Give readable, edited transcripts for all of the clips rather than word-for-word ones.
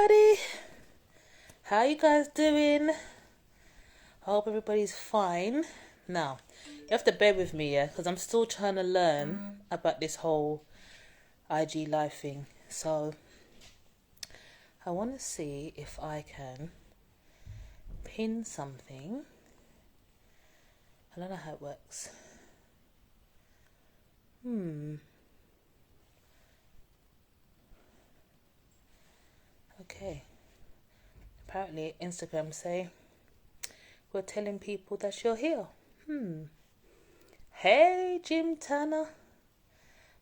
everybody. How you guys doing? I hope everybody's fine. Now, you have to bear with me, yeah, because I'm still trying to learn about this whole IG live thing. So, I want to see if I can pin something. I don't know how it works. Okay. Apparently, Instagram say we're telling people that you're here. Hey, Jim Tanner.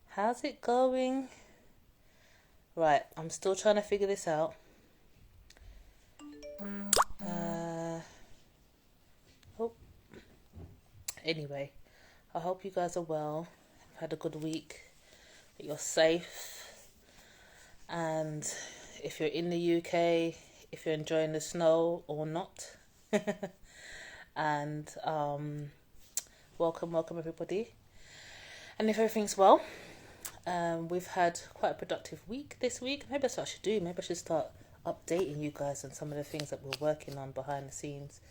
How's it going? Right, I'm still trying to figure this out. Oh, anyway, I hope you guys are well. Had a good week. That you're safe, and if you're in the UK, if you're enjoying the snow or not, and welcome everybody. And if everything's well, we've had quite a productive week this week. Maybe that's what I should do. Maybe I should start updating you guys on some of the things that we're working on behind the scenes.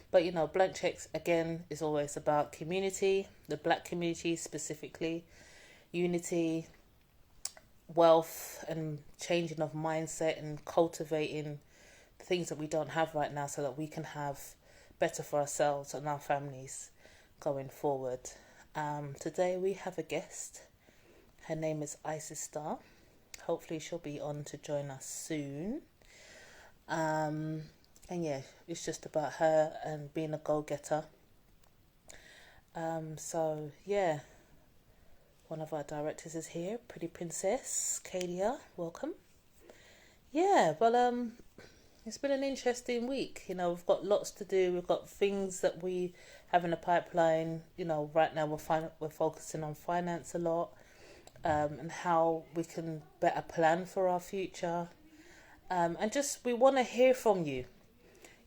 But you know, Blank Checks again is always about community, the black community specifically, unity, wealth, and changing of mindset and cultivating the things that we don't have right now so that we can have better for ourselves and our families going forward. Today we have a guest. Her name is Isis Star. Hopefully she'll be on to join us soon. And yeah, it's just about her and being a go-getter. So yeah, one of our directors is here, Pretty Princess Kadia. Welcome. Yeah, well, it's been an interesting week. You know, we've got lots to do. We've got things that we have in the pipeline. You know, right now we're focusing on finance a lot, and how we can better plan for our future. And just we want to hear from you.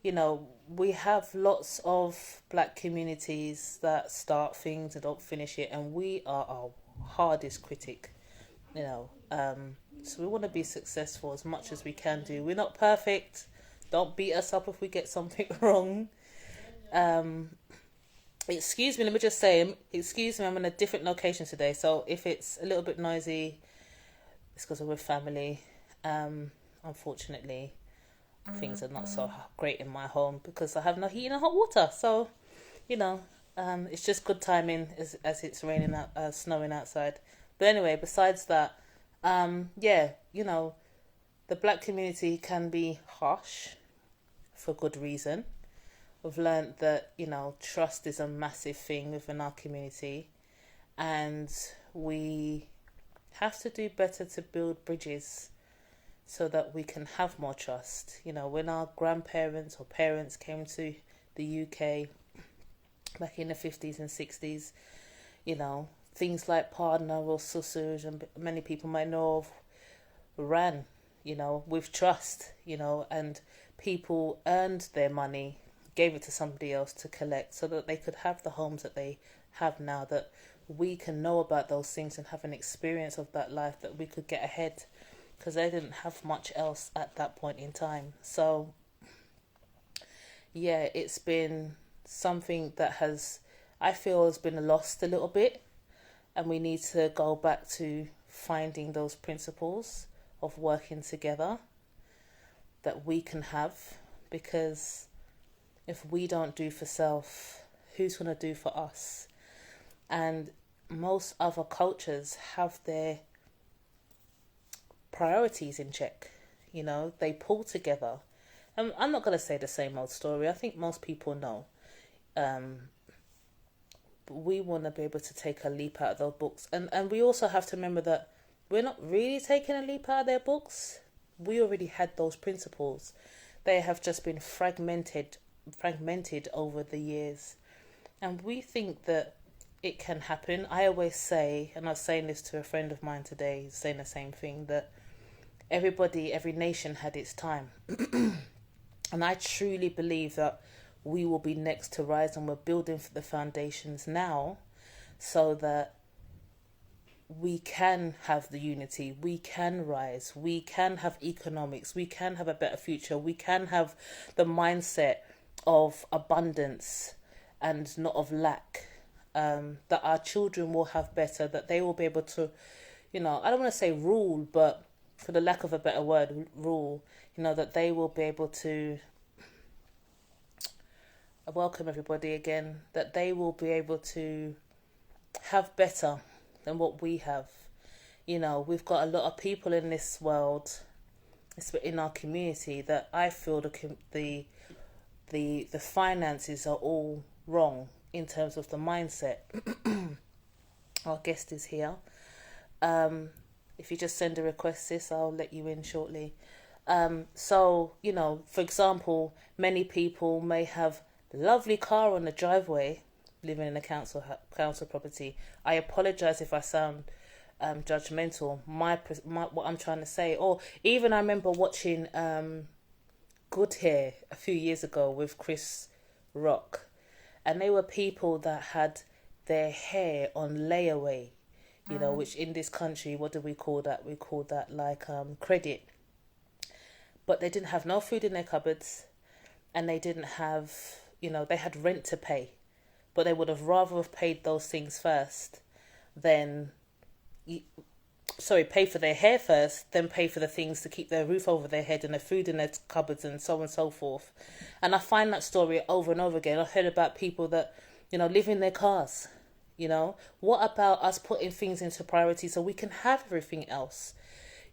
You know, we have lots of black communities that start things and don't finish it, and we are our hardest critic. You know, so we want to be successful as much as we can do. We're not perfect. Don't beat us up if we get something wrong. Excuse me, let me just say, excuse me, I'm in a different location today, so if it's a little bit noisy, it's because we're with family. Unfortunately, things are not so great in my home because I have no heat and hot water. So, you know, it's just good timing as it's raining out, snowing outside. But anyway, besides that, yeah, you know, the black community can be harsh for good reason. We've learned that, you know, trust is a massive thing within our community, and we have to do better to build bridges so that we can have more trust. You know, when our grandparents or parents came to the UK back in the 50s and 60s, you know, things like Partner or Susurs and many people might know of ran, you know, with trust, you know, and people earned their money, gave it to somebody else to collect so that they could have the homes that they have now, that we can know about those things and have an experience of that life, that we could get ahead because they didn't have much else at that point in time. So yeah, it's been something that I feel has been lost a little bit, and we need to go back to finding those principles of working together that we can have, because if we don't do for self, who's going to do for us? And most other cultures have their priorities in check. You know, they pull together. I'm not going to say the same old story. I think most people know. But we want to be able to take a leap out of those books. And we also have to remember that we're not really taking a leap out of their books. We already had those principles. They have just been fragmented over the years. And we think that it can happen. I always say, and I was saying this to a friend of mine today, saying the same thing, that every nation had its time. And I truly believe that we will be next to rise, and we're building for the foundations now so that we can have the unity, we can rise, we can have economics, we can have a better future, we can have the mindset of abundance and not of lack, that our children will have better, that they will be able to, I don't want to say rule, but for the lack of a better word, rule, that they will be able to, welcome everybody again, that they will be able to have better than what we have. We've got a lot of people in this world, in our community, that I feel the finances are all wrong in terms of the mindset. Our guest is here. If you just send a request, sis, I'll let you in shortly. So, for example, many people may have a lovely car on the driveway, living in a council property. I apologize if I sound judgmental. My what I'm trying to say, or even I remember watching Good Hair a few years ago with Chris Rock, and they were people that had their hair on layaway, which in this country, what do we call that? We call that like credit. But they didn't have no food in their cupboards, and they didn't have, they had rent to pay. But they would have rather have paid those things first than, pay for their hair first, then pay for the things to keep their roof over their head and their food in their cupboards and so on and so forth. And I find that story over and over again. I've heard about people that, live in their cars. What about us putting things into priority so we can have everything else?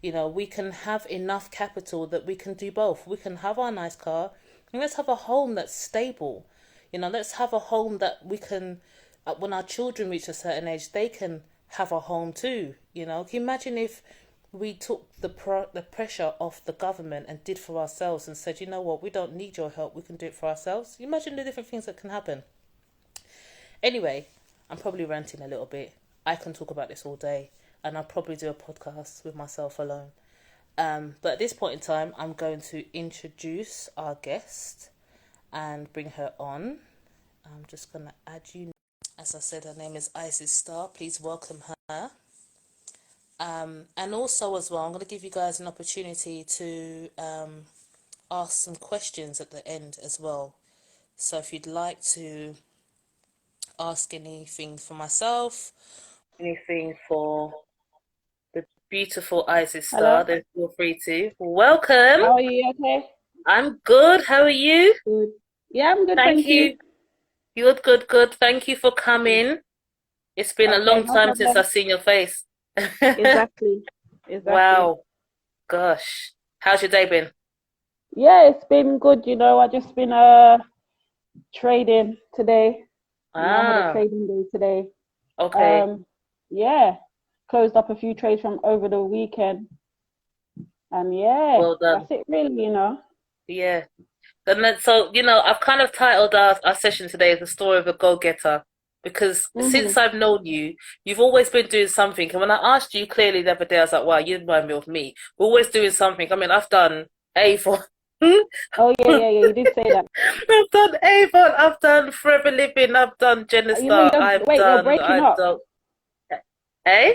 We can have enough capital that we can do both. We can have our nice car, and let's have a home that's stable. Let's have a home that we can, when our children reach a certain age, they can have a home too. Can you imagine if we took the pressure off the government and did for ourselves and said, what, we don't need your help, we can do it for ourselves? You imagine the different things that can happen. Anyway, I'm probably ranting a little bit. I can talk about this all day, and I'll probably do a podcast with myself alone. But at this point in time, I'm going to introduce our guest and bring her on. I'm just going to add you. As I said, her name is Isis Star. Please welcome her. And also as well, I'm going to give you guys an opportunity to ask some questions at the end as well. So if you'd like to ask anything for myself, anything for the beautiful Isis Star, then feel free to. Welcome. How are you? Okay? I'm good. How are you? Good. Yeah, I'm good. Thank you. You're good. Thank you for coming. It's been a long time since I've seen your face. Exactly. Wow. Gosh. How's your day been? Yeah, it's been good. I just been trading today. I had a trading day today. Okay. Yeah. Closed up a few trades from over the weekend. And yeah, well done. That's it really, Yeah. And then, so, I've kind of titled our session today The Story of a Go-Getter, because since I've known you, you've always been doing something. And when I asked you clearly the other day, I was like, wow, you remind me of me. We're always doing something. I mean, I've done Avon. Oh, yeah, you did say that. I've done Avon, I've done Forever Living, I've done Genestar, you're breaking up. Eh?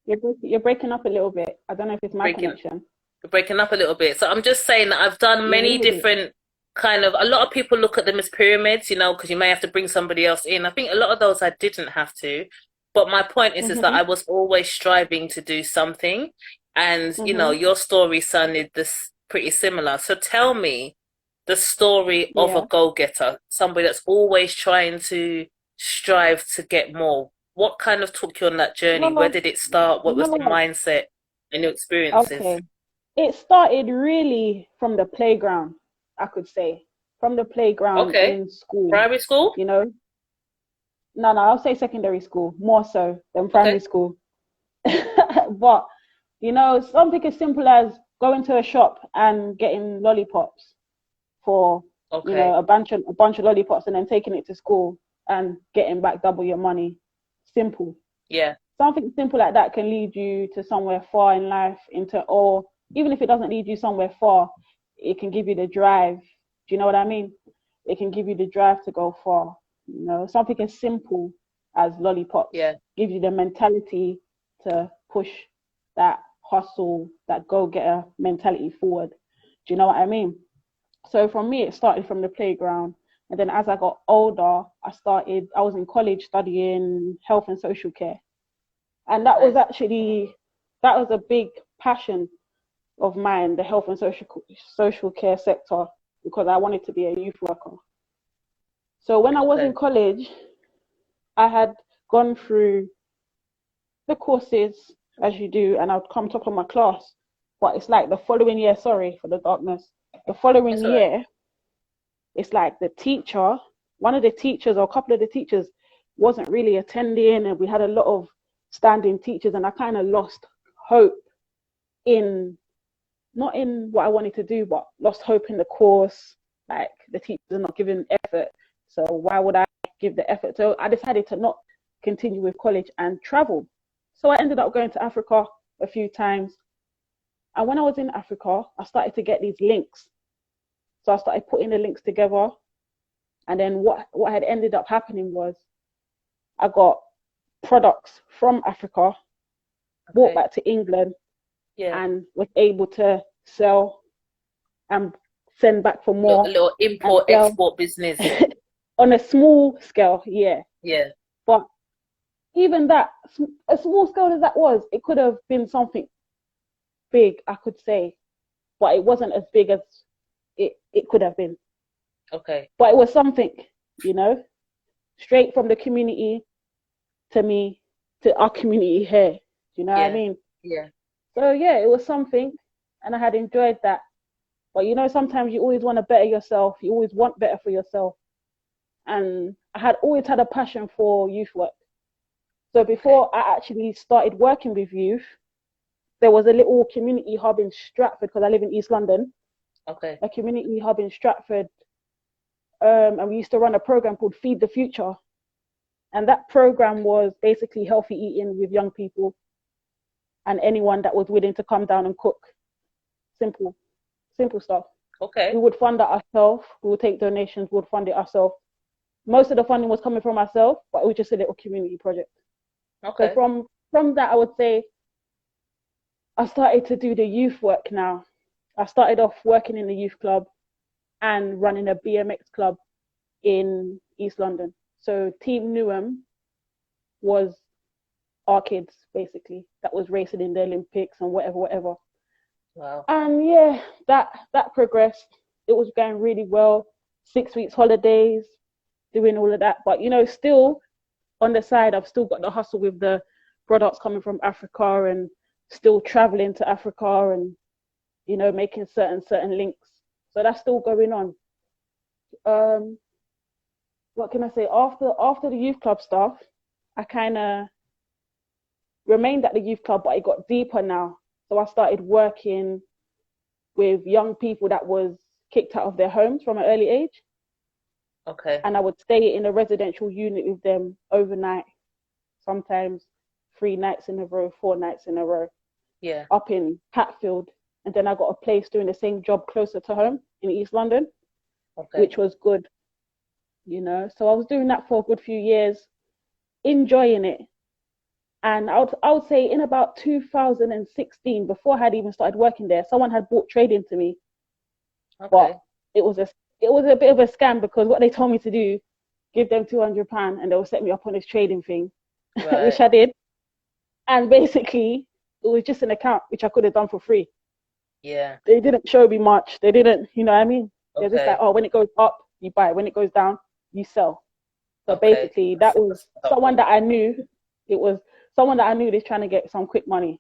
You're breaking up a little bit. I don't know if it's my connection. You're breaking up a little bit. So I'm just saying that I've done many different kind of, a lot of people look at them as pyramids, because you may have to bring somebody else in. I think a lot of those I didn't have to. But my point is that I was always striving to do something. And, your story sounded pretty similar. So tell me the story of a go-getter, somebody that's always trying to strive to get more. What kind of took you on that journey? Where did it start? What was the mindset and your experiences? Okay. It started really from the playground, I could say. From the playground in school. Primary school? No, I'll say secondary school, more so than primary school. But, something as simple as going to a shop and getting lollipops for, a bunch of lollipops, and then taking it to school and getting back double your money. Simple. Yeah. Something simple like that can lead you to somewhere far in life, or even if it doesn't lead you somewhere far, it can give you the drive. Do you know what I mean? It can give you the drive to go far. Something as simple as lollipops gives you the mentality to push that hustle, that go-getter mentality forward. Do you know what I mean? So for me, it started from the playground. And then as I got older, I was in college studying health and social care. And that was a big passion of mine, the health and social care sector, because I wanted to be a youth worker. So when I was in college, I had gone through the courses as you do, and I'd come top of my class. But it's like the following year, sorry for the darkness, the following year, it's like one of the teachers or a couple of the teachers wasn't really attending, and we had a lot of standing teachers, and I kind of lost hope not in what I wanted to do, but lost hope in the course. Like, the teachers are not giving effort, so why would I give the effort? So I decided to not continue with college and travel. So I ended up going to Africa a few times. And when I was in Africa, I started to get these links. So I started putting the links together. And then what had ended up happening was I got products from Africa, brought back to England, and was able to sell and send back for more. A little import-export business. On a small scale, yeah. Yeah. But even that, as small scale as that was, it could have been something big, I could say. But it wasn't as big as it could have been. Okay. But it was something, straight from the community to me, to our community here. Do you know what I mean? Yeah. So yeah, it was something, and I had enjoyed that. But sometimes you always want to better yourself. You always want better for yourself. And I had always had a passion for youth work. So before I actually started working with youth, there was a little community hub in Stratford, because I live in East London. Okay. A community hub in Stratford. And we used to run a program called Feed the Future. And that program was basically healthy eating with young people and anyone that was willing to come down and cook. Simple stuff. Okay. We would fund it ourselves. We would take donations. We would fund it ourselves. Most of the funding was coming from myself, but it was just a little community project. Okay. So from that, I would say I started to do the youth work now. I started off working in the youth club and running a BMX club in East London. So Team Newham was our kids, basically, that was racing in the Olympics and whatever. Wow. And yeah, that progressed. It was going really well. 6 weeks holidays, doing all of that. But still on the side, I've still got the hustle with the products coming from Africa, and still traveling to Africa, and making certain links. So that's still going on. What can I say? After the youth club stuff, I kind of remained at the youth club, but it got deeper now. So I started working with young people that was kicked out of their homes from an early age. Okay. And I would stay in a residential unit with them overnight, sometimes 3 nights in a row, 4 nights in a row. Yeah. Up in Hatfield. And then I got a place doing the same job closer to home in East London, which was good. So I was doing that for a good few years, enjoying it. And I would say in about 2016, before I had even started working there, someone had bought trading to me. Okay. But it was a bit of a scam, because what they told me to do, give them £200 and they will set me up on this trading thing, which I did. And basically, it was just an account which I could have done for free. Yeah. They didn't show me much. They didn't, you know what I mean? They're just like, oh, when it goes up, you buy. When it goes down, you sell. So basically, that was someone that I knew. It was someone that I knew that's trying to get some quick money,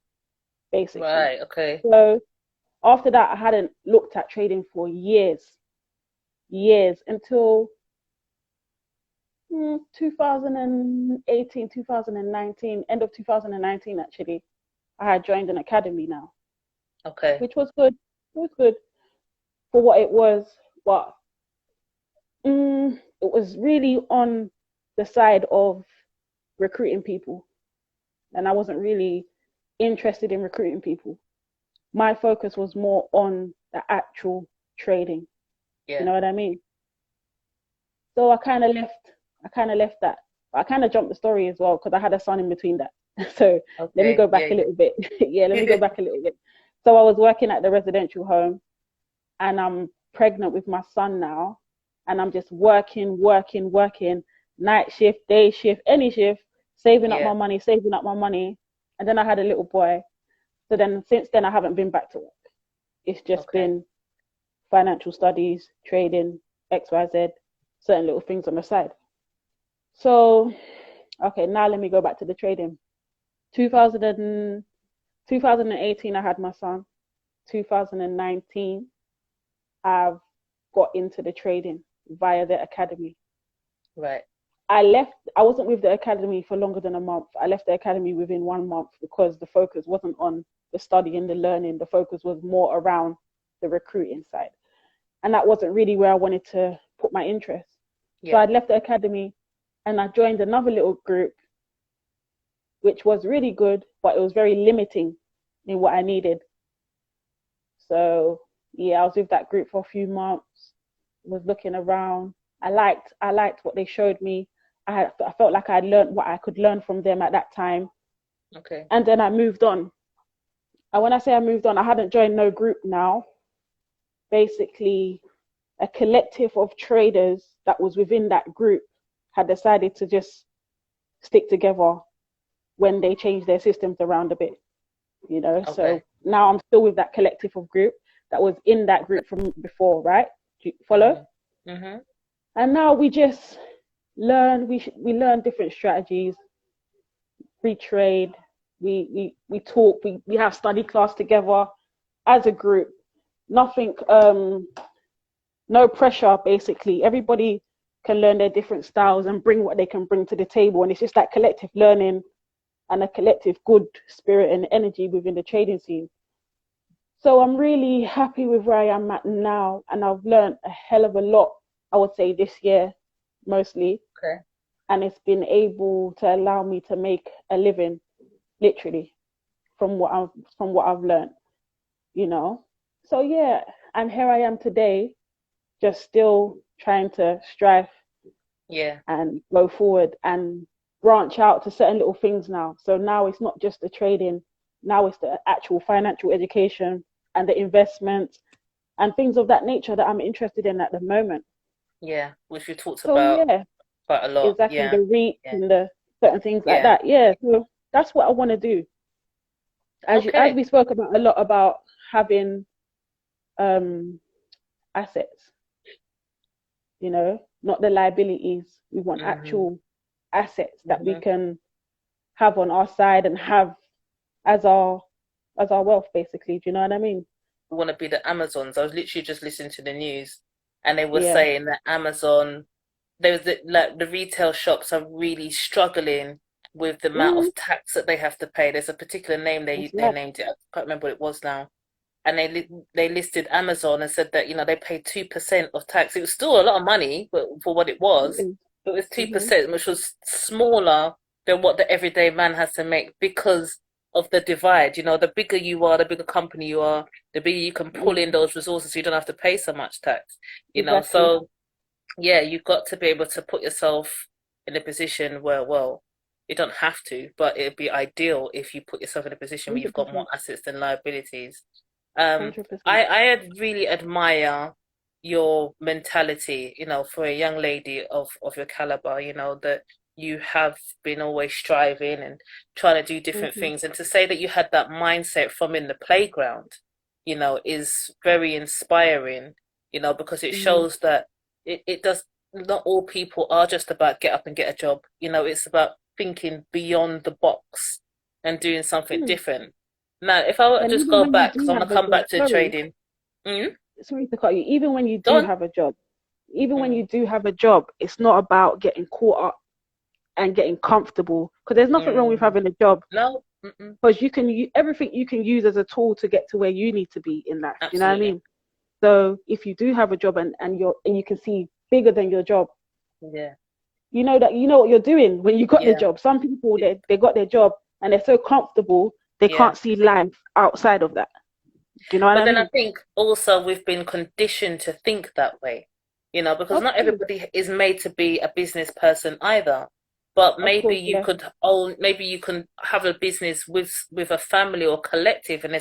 basically. Right, okay. So after that, I hadn't looked at trading for years, until 2018, 2019, end of 2019, actually. I had joined an academy now. Okay. Which was good. It was good for what it was, but it was really on the side of recruiting people. And I wasn't really interested in recruiting people. My focus was more on the actual trading. Yeah. You know what I mean? So I kind of left that. But I kind of jumped the story as well, because I had a son in between that. So let me Okay. go Yeah. back a little bit. Yeah, let me go back a little bit. So I was working at the residential home, and I'm pregnant with my son now, and I'm just working, night shift, day shift, any shift, Yeah. saving up my money. And then I had a little boy. So then since then I haven't been back to work. It's just Okay. been financial studies, trading, XYZ, certain little things on the side. So okay, now let me go back to the trading. 2000 2018 I had my son. 2019 I've got into the trading via the academy. Right. I wasn't with the academy for longer than a month. I left the academy within 1 month because the focus wasn't on the study and the learning. The focus was more around the recruiting side. And that wasn't really where I wanted to put my interest. So Yeah. I'd left the academy and I joined another little group, which was really good, but it was very limiting in what I needed. So yeah, I was with that group for a few months, was looking around. I liked what they showed me. I felt like I learned what I could learn from them at that time. Okay. And then I moved on. And when I say I moved on, I hadn't joined no group now. Basically, a collective of traders that was within that group had decided to just stick together when they changed their systems around a bit, you know. So Okay. now I'm still with that collective of group that was in that group from before, right? Do you follow? Mhm. Mhm. And now we just learn. We learn different strategies. We trade. We talk. We have study class together as a group. Nothing. No pressure. Basically, everybody can learn their different styles and bring what they can bring to the table. And it's just that collective learning and a collective good spirit and energy within the trading scene. So I'm really happy with where I am at now, and I've learned a hell of a lot. I would say this year, mostly, Okay. and it's been able to allow me to make a living, literally, from what I've learned. You know. So yeah, and here I am today, just still trying to strive Yeah. and go forward and branch out to certain little things now. So now it's not just the trading, now it's the actual financial education and the investments and things of that nature that I'm interested in at the moment. Yeah. Which we talked So about yeah, quite a lot. exactly, Yeah. the REITs Yeah. and the certain things like Yeah. that. Yeah, so that's what I want to do. As Okay. we spoke about a lot about having um assets, not the liabilities. We want Mhm. actual assets that we Mhm. can have on our side and have as our as our wealth, basically. Do you know what I mean? We want to be the Amazons. I was literally just listening to the news, and they were Yeah. saying that Amazon, there's like the retail shops are really struggling with the amount Mm, of tax that they have to pay. There's a particular name it's they mad. named it. I can't remember what it was now. And they listed Amazon and said that they pay 2% of tax. It was still a lot of money for what it was, Mm, but it was mm-hmm. 2%, which was smaller than what the everyday man has to make because of the divide. The bigger you are, the bigger company you are, the bigger you can pull in Yeah, those resources, so you don't have to pay so much tax. exactly. So yeah, you've got to be able to put yourself in a position where, well, you don't have to, but it'd be ideal if you put yourself in a position where you've got more 100%. assets than liabilities. Um, 100%. I really admire your mentality, for a young lady of your caliber, that you have been always striving and trying to do different Mm-hmm. things. And to say that you had that mindset from in the playground, is very inspiring, because it Mm-hmm. shows that it does not all people are just about get up and get a job. It's about thinking beyond the box and doing something Mm. different. Now, if I were to And just even go when you back, because do I'm gonna have a come job, back to trading. Mm, sorry to cut you, even when you go do on. have a job, even when Mm, you do have a job, it's not about getting caught up and getting comfortable. Because there's nothing wrong with mm, having a job. no, mm-mm, Because everything you can use as a tool to get to where you need to be in life. Do you know what I absolutely. mean? So if you do have a job and you can see bigger than your job, Yeah, you know what you're doing when you got the yeah, job. Some people they got their job and they're so comfortable they yeah. can't see life outside of that. Do you know what But I then I mean? think also we've been conditioned to think that way, because Of not course. everybody is made to be a business person either. but Of maybe course, you yeah. could own, maybe you can have a business with a family or collective, and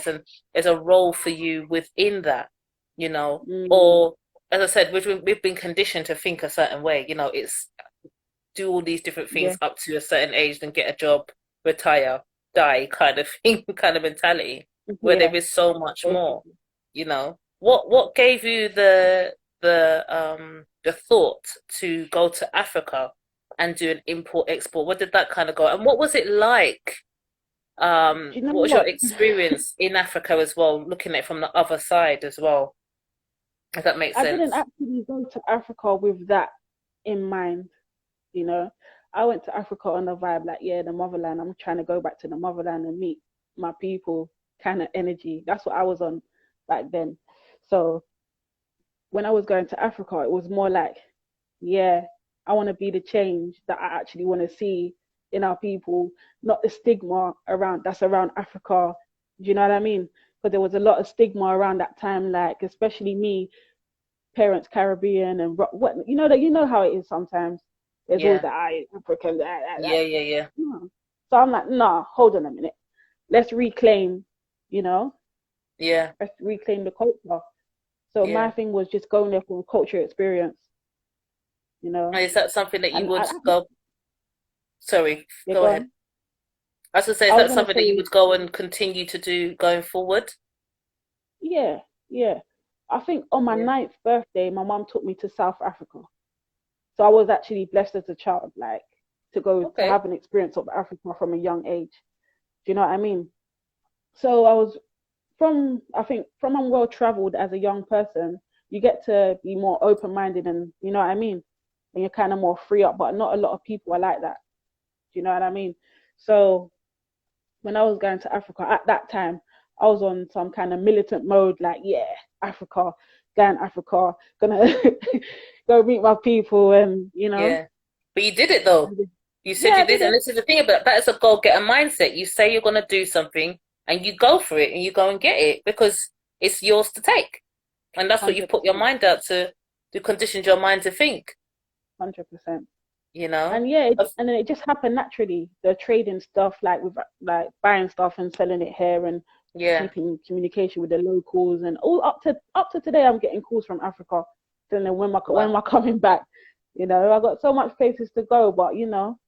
there's a role for you within that, you know. Mm, Or as I said, we've been conditioned to think a certain way, you know. It's do all these different yeah. things up to a certain age, then get a job, retire, die, kind of thing, kind of mentality, where there Yeah. is so much more, Basically. you know. What gave you the thought to go to Africa and do an import export? What did that kind of go? And what was it like? Do you know What was your what? experience in Africa as well, looking at it from the other side as well, if that makes I didn't sense? actually go to Africa with that in mind, you know. I went to Africa on the vibe, like, yeah, the motherland. I'm trying to go back to the motherland and meet my people kind of energy. That's what I was on back then. So when I was going to Africa, it was more like, yeah, I want to be the change that I actually want to see in our people, not the stigma around that's around Africa. Do you know what I mean? Because there was a lot of stigma around that time, like especially me, parents Caribbean and what you know how it is sometimes. There's always Yeah, that I African that. yeah, yeah, yeah, No. So I'm like, nah, hold on a minute. Let's reclaim, you know, yeah, let's reclaim the culture. So my yeah. thing was just going there for a culture experience, you know. And is that something that you And would go? Sorry, yeah, go go ahead. on. I was gonna say, is I was that gonna something that you say, would go and continue to do going forward? yeah, yeah. I think on my Yeah. ninth birthday, my mum took me to South Africa. So I was actually blessed as a child, like to go to Okay. have an experience of Africa from a young age. Do you know what I mean? So I was I think from I'm well traveled as a young person, you get to be more open minded and you know what I mean? And you're kind of more free up, but not a lot of people are like that. Do you know what I mean? So when I was going to Africa at that time, I was on some kind of militant mode, like, yeah, Africa, going Africa, gonna go meet my people and you know. Yeah. But you did it though. You said Yeah, you I did, did and it. this is the thing about that is a goal getter mindset. You say you're gonna do something and you go for it and you go and get it because it's yours to take. And that's what you've put your 100%, mind out to condition your mind to think, 100%. you know? And yeah, Of- and then it just happened naturally. The trading stuff, like with like buying stuff and selling it here, and Yeah. keeping communication with the locals, and all up to today, I'm getting calls from Africa. Then when Wow. am I coming back? You know, I got so much places to go, but you know,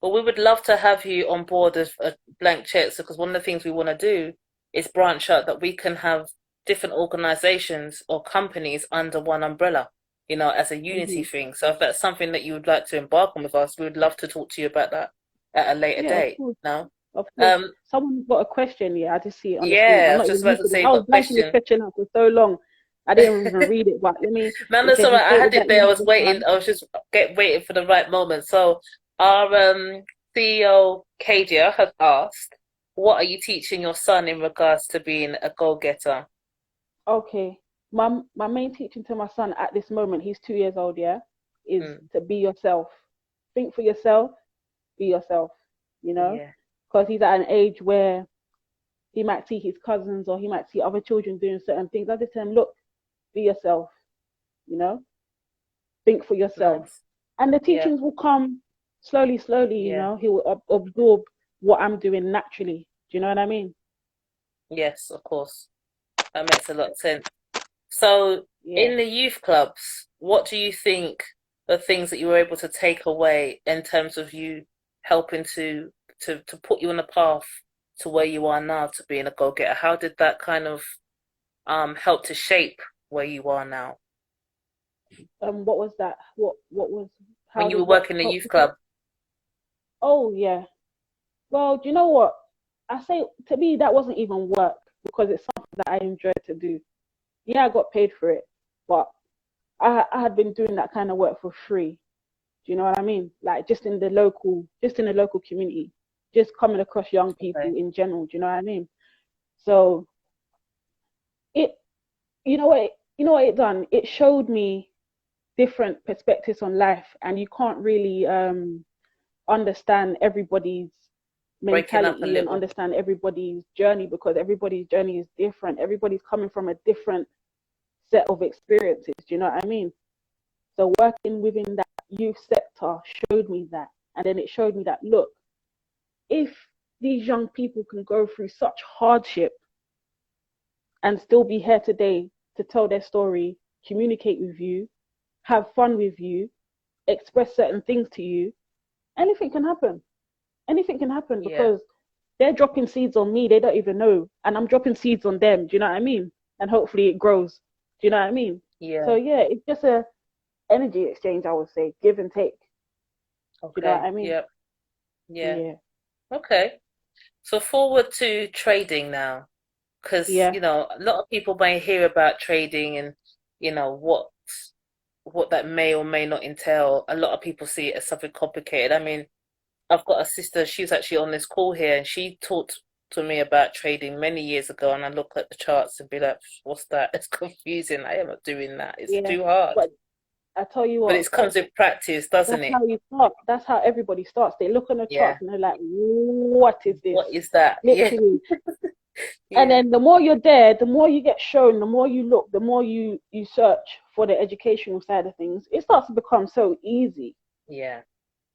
Well, we would love to have you on board as a blank check, because one of the things we want to do is branch out that we can have different organizations or companies under one umbrella, you know, as a unity hmm thing. So if that's something that you would like to embark on with us, we would love to talk to you about that at a later yeah, of date. course, No? of course. Um, Someone's got a question. Yeah, I just see it on the screen. yeah, I I'm was not just even about used to to this. say I you've was got a blanking this question. question out for so long. I didn't even read it. But Man, it that's says all you right. I stated had it that there. I you was waiting. I was just waiting for the right moment. So our CEO, Kadia, has asked, what are you teaching your son in regards to being a goal-getter? Okay. My main teaching to my son at this moment, he's 2 years old, yeah, is Mm, to be yourself. Think for yourself, be yourself, you know? yeah, Because he's at an age where he might see his cousins or he might see other children doing certain things. I just tell him, look, be yourself, you know? Think for yourself. nice. And the Yeah, teachings will come slowly, slowly, you yeah, know? He will absorb what I'm doing naturally. Do you know what I mean? yes, of course. That makes a lot of sense. So Yeah. in the youth clubs, what do you think the things that you were able to take away in terms of you helping to put you on a path to where you are now to being a go-getter? How did that kind of help to shape where you are now? What was that? What was, When how you were did what working the help youth to say? club? Oh, yeah. Well, do you know what? I say to me that wasn't even work because it's something that I enjoy to do. Yeah, I got paid for it, but I had been doing that kind of work for free. Do you know what I mean? Like just in the local community, just coming across young people Okay. in general. Do you know what I mean? So it, you know what it done? It showed me different perspectives on life, and you can't really understand everybody's Breaking up a mentality and little. understand everybody's journey because everybody's journey is different. Everybody's coming from a different set of experiences. Do you know what I mean? So working within that youth sector showed me that. And then it showed me that, look, if these young people can go through such hardship and still be here today to tell their story, communicate with you, have fun with you, express certain things to you, anything can happen. Anything can happen Yeah. because they're dropping seeds on me, they don't even know. And I'm dropping seeds on them. Do you know what I mean? And hopefully it grows. Do you know what I mean? Yeah. So yeah, it's just a energy exchange, I would say, give and take. Do you know what Okay. I mean? Yep. Yeah. Yeah. Okay. So forward to trading now, because Yeah. a lot of people may hear about trading and what that may or may not entail. A lot of people see it as something complicated. I mean, I've got a sister, she's actually on this call here, and she talked to me about trading many years ago, and I look at the charts and be like, what's that? It's confusing. I am not doing that. It's Yeah. too hard. But I tell you But what, it comes with practice, doesn't that's it? how you start. That's how everybody starts. They look on the Yeah. charts and they're like, what is this? What is that? Yeah. Literally. And Yeah. then the more you're there, the more you get shown, the more you look, the more you search for the educational side of things, it starts to become so easy. Yeah.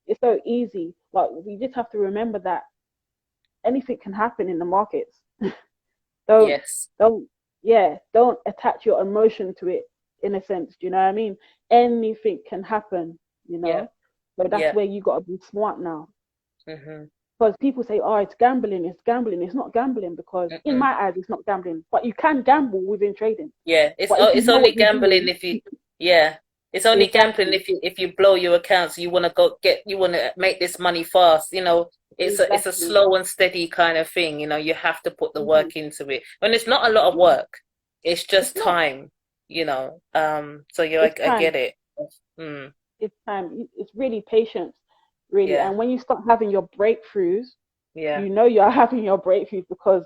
It's so easy. But we just have to remember that anything can happen in the markets. don't Yes. don't yeah, don't attach your emotion to it in a sense. Do you know what I mean? Anything can happen, you Yeah. know? So that's Yeah. where you gotta be smart now. Mhm. Because people say, oh, it's gambling, it's gambling. It's not gambling because in Mm-mm. my eyes it's not gambling. But you can gamble within trading. Yeah. It's But if you it's know only what you're gambling doing, if you yeah. It's only gambling exactly, if you blow your accounts. You want to you want to make this money fast. It's a exactly. slow and steady kind of thing. You have to put the Hmm. work into it. When it's not a lot of work, it's It's just not. time. So yeah, It's I time. get it. Mm, It's time. It's really patience, really. yeah. And when you start having your breakthroughs, Yeah. you know you're having your breakthroughs because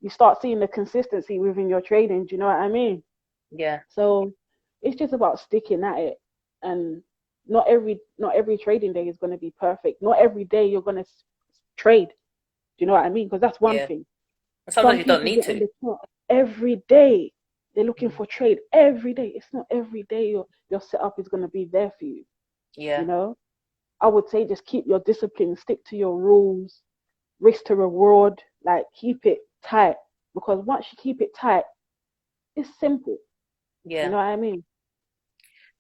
you start seeing the consistency within your trading. Do you know what I mean? Yeah. So it's just about sticking at it, and not every trading day is going to be perfect. Not every day you're going to trade. Do you know what I mean? Because that's one Yeah. thing. Sometimes Some you don't people need get on to. the chart every day. They're looking Mm. for trade every day. It's not every day your setup is going to be there for you. You Yeah. know, I would say just keep your discipline, stick to your rules, risk to reward, like keep it tight. Because once you keep it tight, it's simple. You Yeah. know what I mean?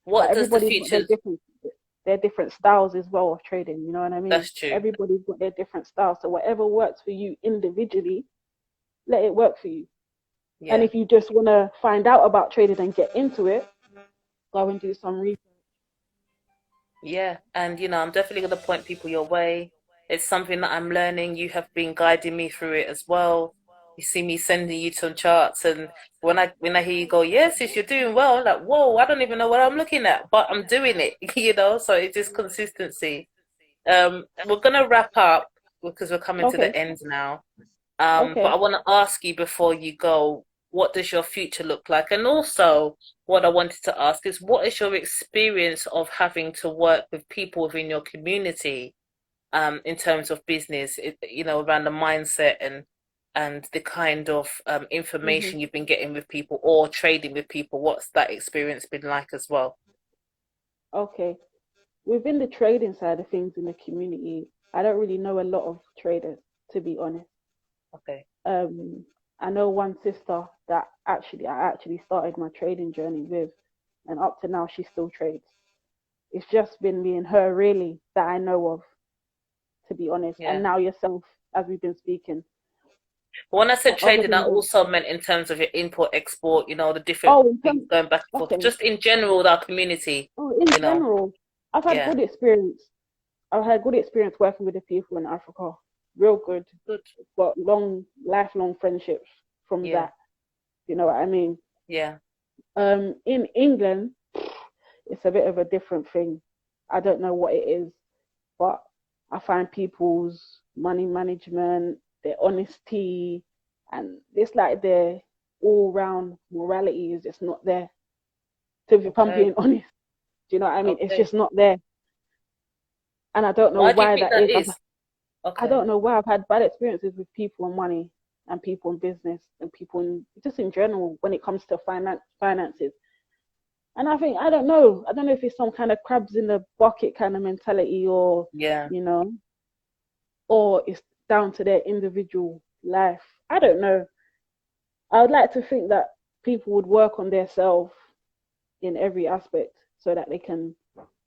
But What does the everybody's got future? their different styles as well of trading. You know what I mean? That's true. Everybody's got their different styles. So whatever works for you individually, let it work for you. And Yeah. if you just want to find out about trading and get into it, go and do some research. Yeah, and I'm definitely going to point people your way. It's something that I'm learning. You have been guiding me through it as well. You see me sending you some charts, and when I hear you go, yes, sis, you're doing well. I'm like, whoa, I don't even know what I'm looking at, but I'm doing it. So it's just consistency. We're gonna wrap up because we're coming to Okay, the end now. But I okay. want to ask you before you go, what does your future look like? And also, what I wanted to ask is, what is your experience of having to work with people within your community, in terms of business, around the mindset and the kind of Hmm. information you've been getting with people or trading with people? What's that experience been like as well? Okay. Within the trading side of things in the community, I don't really know a lot of traders, to be honest. Okay. Um, I know one sister that I actually started my trading journey with, and up to now she still trades. It's just been me and her really that I know of, to be honest. And Yeah. now yourself, as we've been speaking. When I said But other trading, I than that, also meant in terms of your import, export, the different oh, in things terms, going back and forth. okay. Just in general, with our community, Oh, in you know. general, I've had Yeah. good experience. I've had good experience working with the people in Africa. Real good. Good. Got lifelong friendships from Yeah. that. You know what I mean? Yeah. In England, it's a bit of a different thing. I don't know what it is, but I find people's money management, their honesty, and it's like their all-round morality is just not there. To if I'm Okay. being honest, do you know what I mean? It's Okay. just not there, and I don't know Why do you why think that that is. is? I Okay. don't know why I've had bad experiences with people and money and people in business and people in just in general when it comes to finances. And I don't know if it's some kind of crabs in the bucket kind of mentality, or Yeah. you know, or it's down to their individual life. I don't know. I would like to think that people would work on their self in every aspect so that they can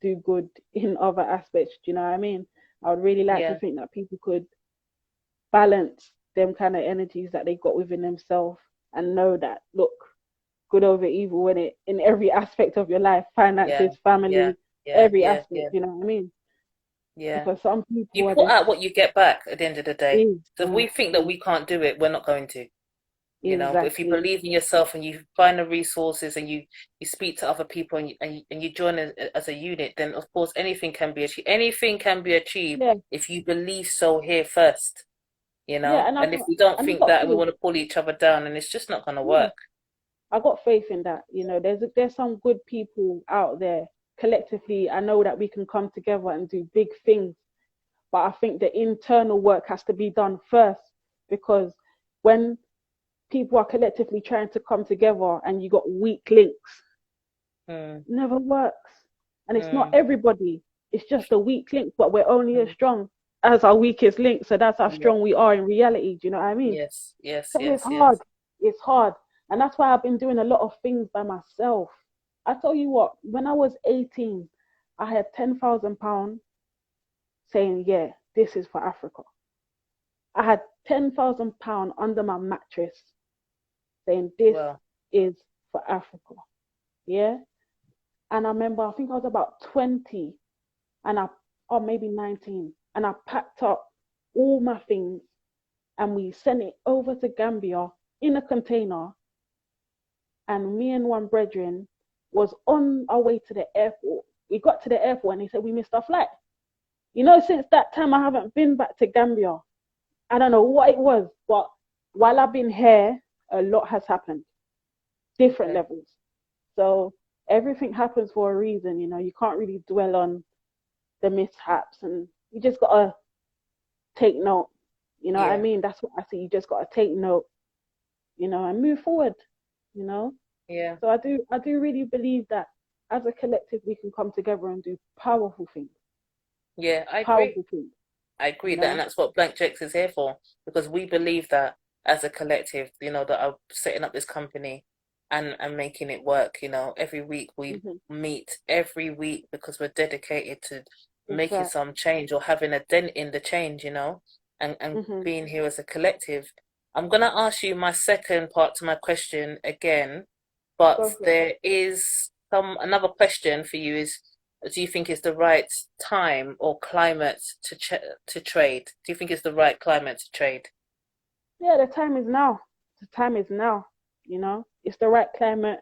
do good in other aspects. Do you know what I mean? I would really like to Yeah. think that people could balance them kind of energies that they got within themselves and know that, look, good over evil in it in every aspect of your life, Yeah. finances, Yeah. family, Yeah. every Yeah. aspect. Yeah. You know what I mean? Yeah. Because some You people are put just out what you get back at the end of the day. So if we think that exactly, we can't do it, we're not going to. But if you exactly. believe in yourself and you find the resources and you speak to other people and you join as a unit, then of course anything can be achieved. Anything can be achieved Yeah, if you believe so here first. yeah. And And if we don't I think got that and we faith. want to pull each other down, and it's just not going to Yeah, work. I got faith in that. There's some good people out there. Collectively, I know that we can come together and do big things. But I think the internal work has to be done first, because when people are collectively trying to come together and you got weak links, Mm, it never works. And it's not mm, everybody. It's just a weak link, but we're only as mm. strong as our weakest link. So that's how Yeah. strong we are in reality. Do you know what I mean? Yes. Yes. So it's Yes. hard. Yes. It's hard. And that's why I've been doing a lot of things by myself. I tell you what, when I was 18, I had £10,000 saying, yeah, this is for Africa. I had £10,000 under my mattress saying, this Well. is for Africa. Yeah. And I remember, I think I was about 20, and or maybe 19, and I packed up all my things and we sent it over to Gambia in a container. And me and one brethren was on our way to the airport. We got to the airport and they said we missed our flight. Since that time I haven't been back to Gambia. I don't know what it was, but while I've been here, a lot has happened, different Okay. levels. So everything happens for a reason. You can't really dwell on the mishaps, and you just gotta take note. You know what I Yeah. mean? That's what I see. You just gotta take note, and move forward. You know. Yeah. So I do really believe that as a collective we can come together and do Yeah. I agree. powerful things. I You agree that, and know. that's what Blank Checks is here for, because we believe that as a collective, that are setting up this company and making it work. Every week we Hmm. meet every week because we're dedicated to That's making right. some change or having a dent in the change, and Hmm. being here as a collective. I'm gonna ask you my second part to my question again, but Go for it. there is another question for you is, do you think it's the right time or climate to trade? Do you think it's the right climate to trade? Yeah, the time is now. The time is now. It's the right climate.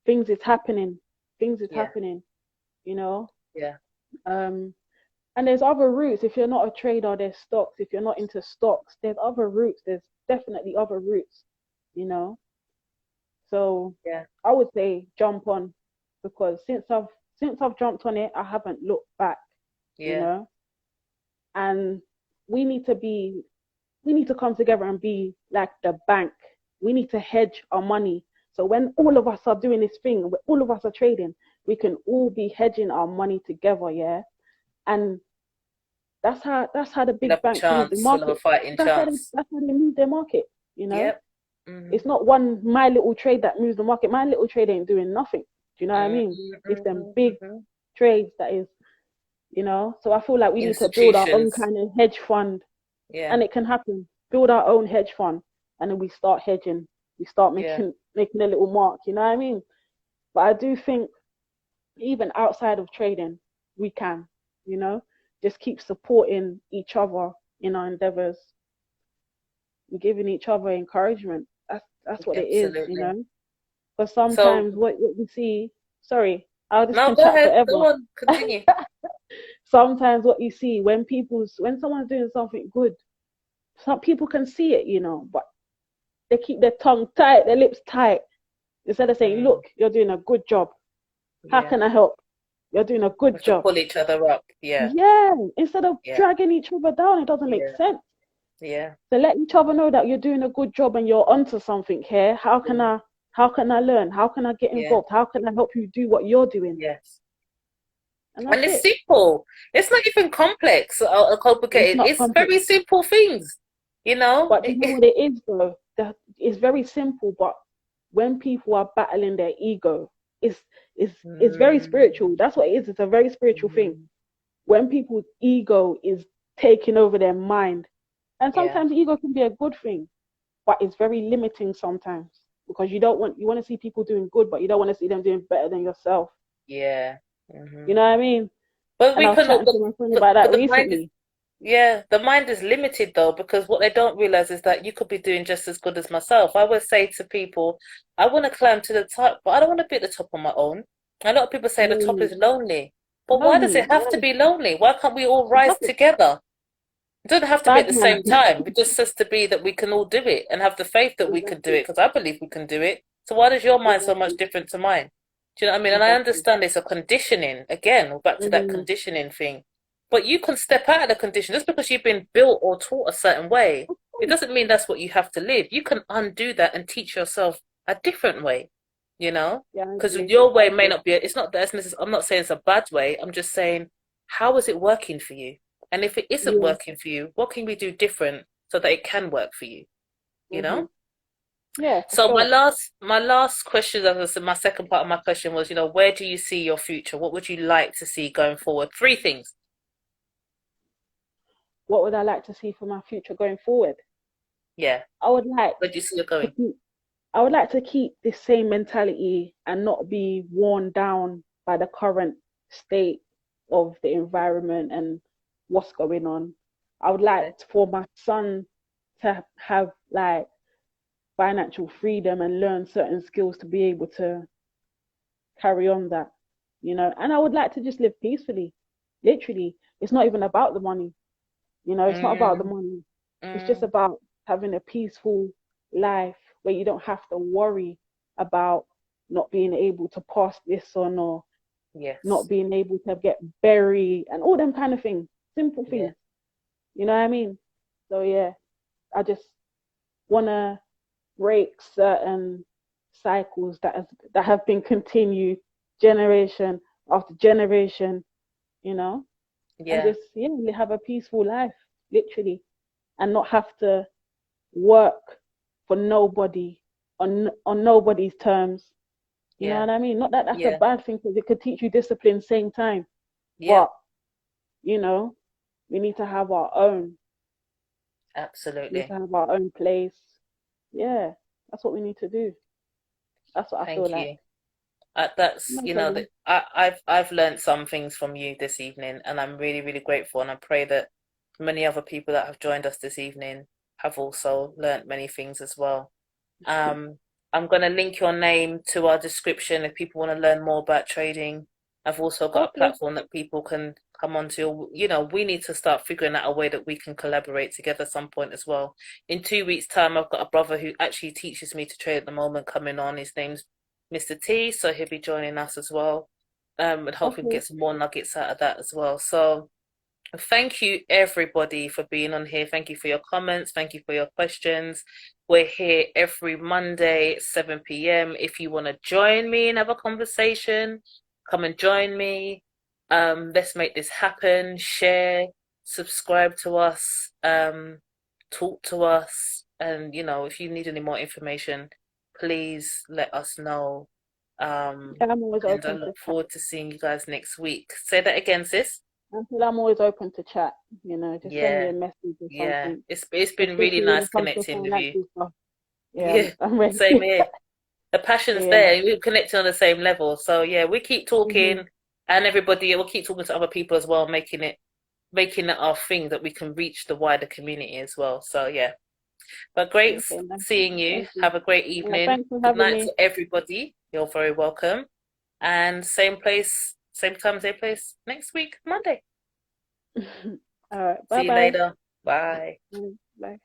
Things is happening. Things is Yeah, happening. You know. yeah, Um, and there's other routes. If you're not a trader, there's stocks. If you're not into stocks, there's other routes. There's definitely other routes. You know. So yeah, I would say jump on, because since I've jumped on it, I haven't looked back. You yeah, know. And we need to be we need to come together and be like the bank. We need to hedge our money. So when all of us are doing this thing, when all of us are trading, we can all be hedging our money together, yeah. And that's how the we'll big have a banks move the chance. We'll have a market. fighting That's how they chance. that's how they move their market. You know, Yep. Mm-hmm. it's not one my little trade that moves the market. My little trade ain't doing nothing. Do you know what I mean? It's them Mm-hmm. big Hmm. trades that is. So I feel like we need to build our own Institutions. kind of hedge fund, Yeah, and it can happen. Build our own hedge fund, and then we start hedging. We start yeah, making a little mark. You know what I mean? But I do think even outside of trading, we can. You know, just keep supporting each other in our endeavors and giving each other encouragement. That's what it is. You absolutely. know, because So, sometimes what we see. Sorry, I just no, can go chat ahead. Go forever. on. Continue. Sometimes what you see when someone's doing something good, some people can see it, but they keep their tongue tight, their lips tight, instead of saying, Mm, look, you're doing a good job. How yeah. can I help? You're doing a We good have to job. pull each other up. Yeah, Yeah, instead of yeah, dragging each other down, it doesn't make yeah, sense. yeah. So let each other know that you're doing a good job and you're onto something here. How can Yeah. I? How can I learn? How can I get Yeah. involved? How can I help you do what you're doing? Yes. And And that's it's it. simple. It's not even complex or It's complicated. not It's complex. very simple things, you know? But you know what it is though? That it's very simple, but when people are battling their ego, it's it's very spiritual. Mm, That's what it is. It's a very spiritual thing. mm, When people's ego is taking over their mind, and yeah, sometimes ego can be a good thing, but it's very limiting sometimes because you want to see people doing good, but you don't want to see them doing better than yourself. yeah. You know what I mean? But And we I was can, chatting to my friend about that but the mind is, recently. yeah, the mind is limited though, because what they don't realize is that you could be doing just as good as myself. I would say to people, I want to climb to the top, but I don't want to be at the top on my own. A lot of people say the top Lonely, is lonely, but why does lonely, it have to yes, be lonely? Why can't we all rise exactly. together? It doesn't have to be at Bad the man, same time. It just has to be that we can all do it and have the faith that we can do exactly, it, because I believe we can do it. So why does your mind so much exactly, different to mine? Do you know what I mean? And I exactly. understand it's a conditioning. Again, we're back to that Mm-hmm. conditioning thing. But you can step out of the condition just because you've been built or taught a certain way. It doesn't mean that's what you have to live. You can undo that and teach yourself a different way, you know? Yeah, I Because agree. your I way may agree. not be, it's not that's necessary. I'm not saying it's a bad way. I'm just saying, how is it working for you? And if it isn't Yeah. working for you, what can we do different so that it can work for you? You Mm-hmm. know? Yeah, for So sure. my last question, as I said, my second part of my question was, where do you see your future? What would you like to see going forward? Three things. What would I like to see for my future going forward? Yeah. I would like Where do you see it to going? keep I would like to keep this same mentality and not be worn down by the current state of the environment and what's going on. I would like Okay. for my son to have like financial freedom and learn certain skills to be able to carry on that, And I would like to just live peacefully. Literally, it's not even about the money, it's not about the Mm, money. It's just mm, about having a peaceful life where you don't have to worry about not being able to pass this on or not yes. being able to get buried and all them kind of things. Simple Yeah. things. You know what I mean? So yeah, I just wanna break certain cycles that have been continued generation after generation, you know, and Yeah. just have a peaceful life, literally, and not have to work for nobody on nobody's terms. You know Yeah. what I mean? Not that that's a Yeah. bad thing because it could teach you discipline same time, Yeah. but you know, we need to have our own. We need to Absolutely. have our own place. Yeah, that's what we need to do. That's what I feel Thank like. you. That's, No problem. that I've learned some things from you this evening, and I'm really, really grateful. And I pray that many other people that have joined us this evening have also learned many things as well. Um, I'm going to link your name to our description if people want to learn more about trading. I've also got a Okay. platform that people can come onto. We need to start figuring out a way that we can collaborate together at some point as well. In 2 weeks' time, I've got a brother who actually teaches me to trade at the moment coming on. His name's Mr. T, so he'll be joining us as well. And hopefully we Okay. get some more nuggets out of that as well. So thank you, everybody, for being on here. Thank you for your comments. Thank you for your questions. We're here every Monday at 7 p.m. If you want to join me and have a conversation, come and join me. Let's make this happen. Share, subscribe to us, talk to us. And, if you need any more information, please let us know. Um, Yeah, I'm always and I open to look chat. forward to seeing you guys next week. Say that again, sis. I'm always open to chat. Just send me Yeah, a message or yeah. something. It's been really Especially when nice it comes to connecting with you. financial stuff. Yeah, Yeah, I'm ready. same here. The passion's Yeah. there. We're connecting on the same level. So yeah, we keep Hmm. talking, and everybody, we'll keep talking to other people as well, making it our thing that we can reach the wider community as well. So yeah, but great Okay, nice. seeing you. Thank you. Have a great Yeah, evening. thanks for Good having night me. to everybody. You're very welcome. And same place, same time, same place next week, Monday. All right. Bye See you bye. later. Bye. Bye.